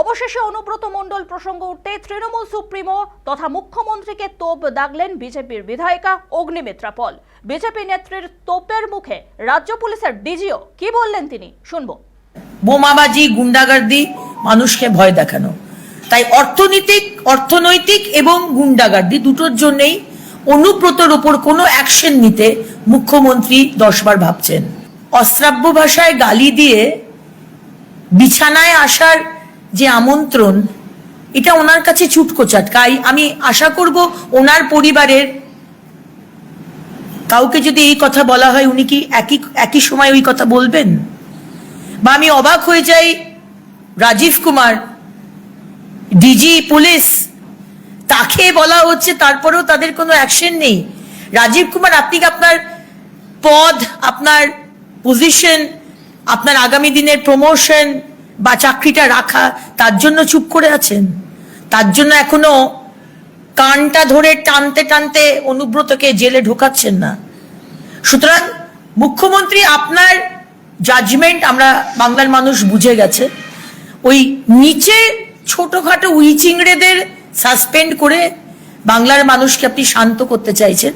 অবশেষে অনুব্রত মণ্ডল প্রসঙ্গ উঠতে তৃণমূল সুপ্রিমো তথা মুখ্যমন্ত্রীকে তোপ দাগলেন বিজেপির বিধায়িকা অগ্নিমিত্রা পল। বিজেপি নেত্রীর তোপের মুখে রাজ্য পুলিশের ডিজিও কি বললেন তিনি শুনবো। বোমাবাজি, গুন্ডাগার্দি, মানুষকে ভয় দেখানো, তাই অর্থনৈতিক এবং গুন্ডাগার্দি দুটোর জন্যই অনুব্রতর উপর কোনো অ্যাকশন নিতে মুখ্যমন্ত্রী 10 বার ভাবছেন। অশ্রাব্য ভাষায় গালি দিয়ে বিছানায় আসার যে আমন্ত্রণ, এটা ওনার কাছে চুটকোচাটকাই। আমি আশা করব ওনার পরিবারের কাউকে যদি এই কথা বলা হয়, উনি কি একই সময় ওই কথা বলবেন? বা আমি অবাক হয়ে যাই, রাজীব কুমার ডিজি পুলিশ, তাকে বলা হচ্ছে তারপরেও তাদের কোনো অ্যাকশন নেই। রাজীব কুমার, আপনি কি আপনার পদ, আপনার পজিশন, আপনার আগামী দিনের প্রমোশন বা চাকরিটা রাখা, তার জন্য চুপ করে আছেন? তার জন্য এখনো কানটা ধরে টানতে টানতে অনুব্রতকে জেলে ঢোকাচ্ছেন না? সুতরাং মুখ্যমন্ত্রী, আপনার জাজমেন্ট আমরা বাংলার মানুষ বুঝে গেছে। ওই নিচে ছোটখাটো উইচিংড়েদের সাসপেন্ড করে বাংলার মানুষকে আপনি শান্ত করতে চাইছেন।